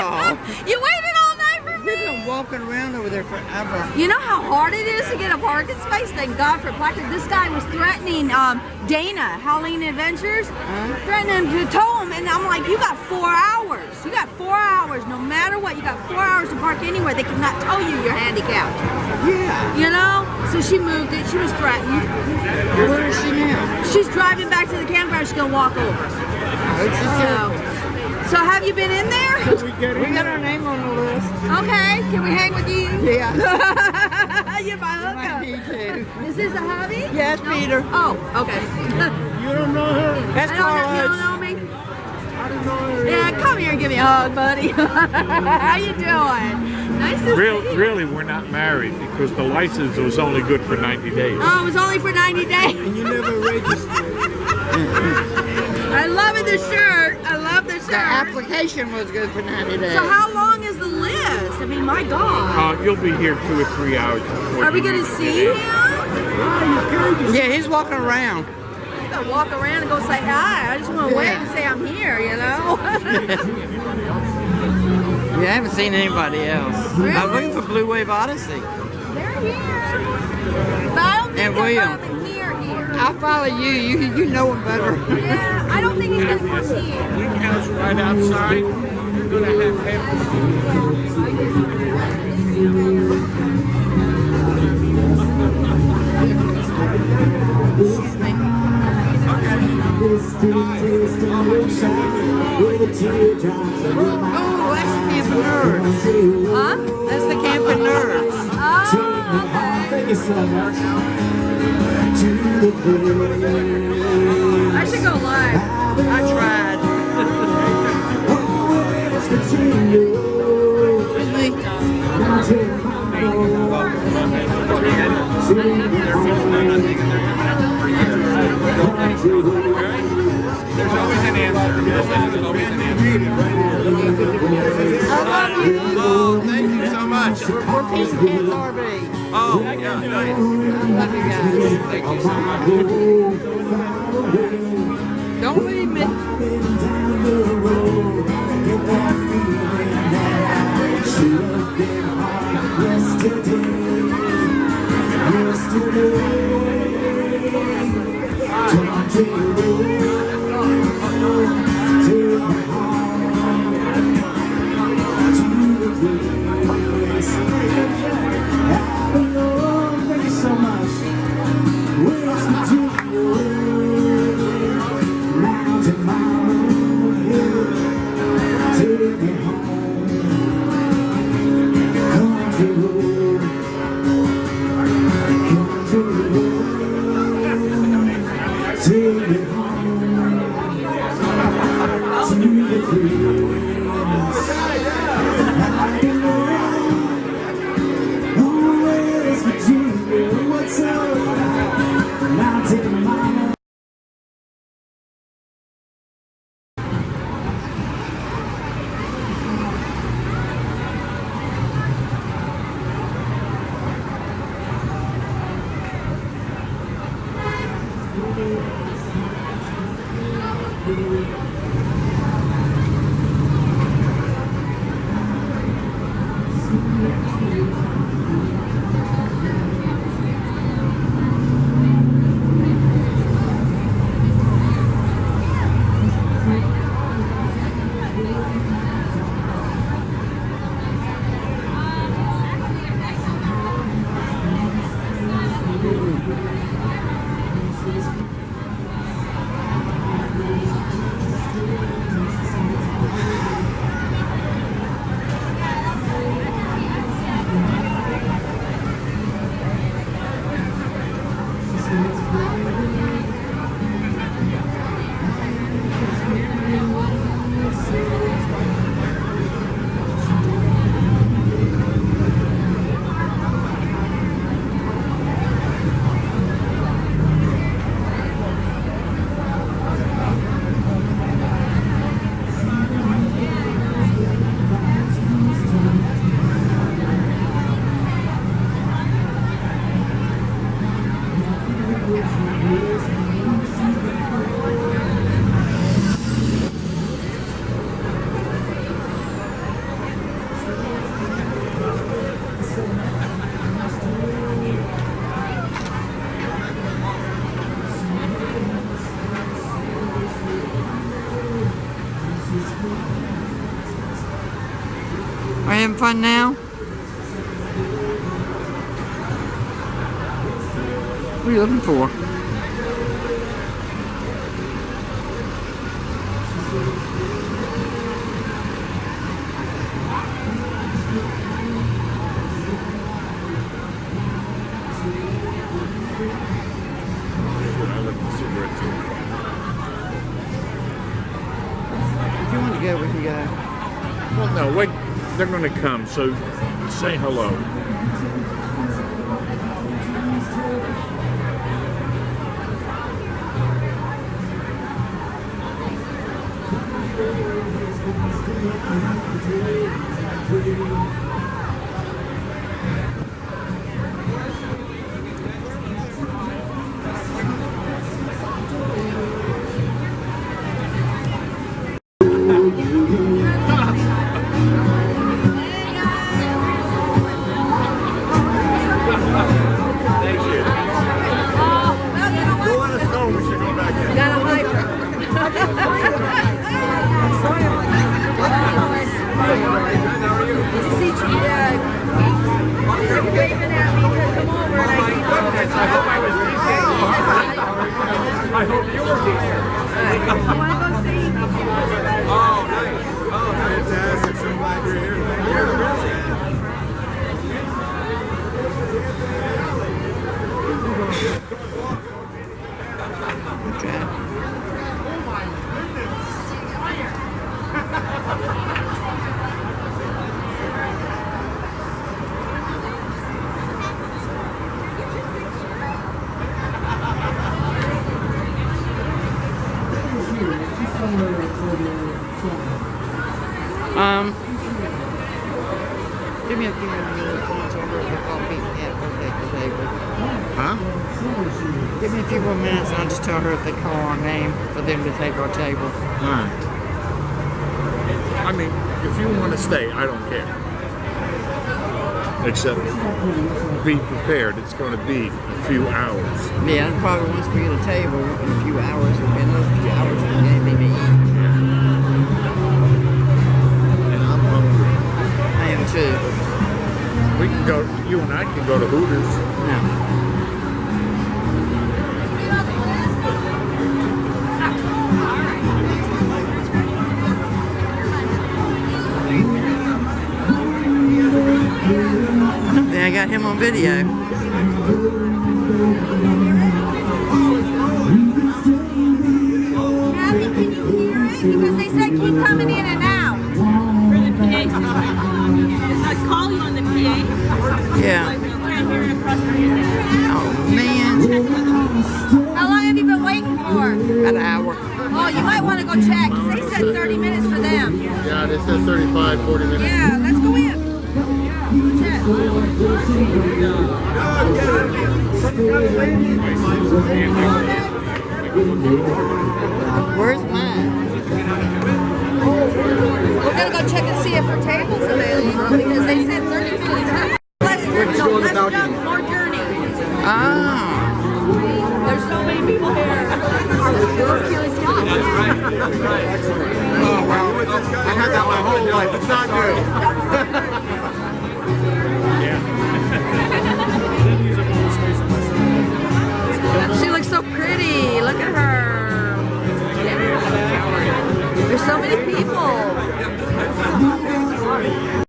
y'all. You waited all night for me? We've been walking around over there forever. You know how hard it is to get a parking space? Thank God for placards. This guy was threatening Dana, Halloween Adventures, threatening to tow him, and I'm like, you got 4 hours. You got 4 hours, no matter what. You got 4 hours to park anywhere. They cannot tow you, you're handicapped. Yeah. You know? So she moved it. She was threatened. Where is she now? She's driving back to the campground. She's going to walk over. So have you been in there? We got our name on the list. Okay. Can we hang with you? Yeah. You're my hookup. Me too. Is this a hubby? Yes, No? Peter. Oh, okay. You don't know her? That's You Carlos. don't know me? I don't know her. Yeah, come here and give me a hug, buddy. How you doing? Nice to see you. Really, we're not married because the license was only good for 90 days. Oh, it was only for 90 days. And you never registered. I love the shirt. I love the shirt. The application was good for 90 days. So how long is the list? I mean, my God. You'll be here 2 or 3 hours before. Are we going to see him? Yeah, he's walking around. I'm going to walk around and go say hi. I just want to wave and say I'm here, you know? Yeah, I haven't seen anybody else. Really? I was looking for Blue Wave Odyssey. They're here. But I don't think And they're William. probably here. I'll follow you. You know him better. Yeah, I don't think he's going to come here. Greenhouse right outside. You're going to have him. Oh, that's the Camping Nerds. Huh? That's the Camping Nerds. Oh, okay. Thank you so much. I should go live. I tried. There's always an answer. There's always an answer. I love you. Oh, thank you so much. We're Piece of Kids RV. Oh, yeah, nice. I love you guys. Thank you so much. Don't leave me. Take me having fun now? What are you looking for? If you want to go, we can go. Well, no, wait. They're going to come, so say hello. I hope you were here. Oh, nice. Oh, fantastic. So glad you're here. Okay. Give me a few more minutes and I'll tell her to call Pete&Kat birthday table. Huh? Give me a few more minutes and I'll just tell her if they call our name for them to take our table. All right. I mean, if you want to stay, I don't care. Except be prepared. It's going to be a few hours. Yeah, and probably once we get a table in a few hours, it'll be another few hours for the game to eat. And I'm hungry. I am too. We can go, you and I can go to Hooters. No. I got him on video. Abby, can you hear it? Because they said keep coming in and out. For the PA system. I call you on the PA. Yeah. You can't hear it across the music. Oh man. How long have you been waiting for? About an hour. Oh, you might want to go check. 'Cause they said 30 minutes for them. Yeah, they said 35, 40 minutes. Yeah, let's go in. Check. Where's mine? We're going to go check and see if her table's available because they said 30 minutes. Less jump, more journey. Ah. There's so many people here. That's right. That's right. Oh, wow. I had that my whole life. It's not new.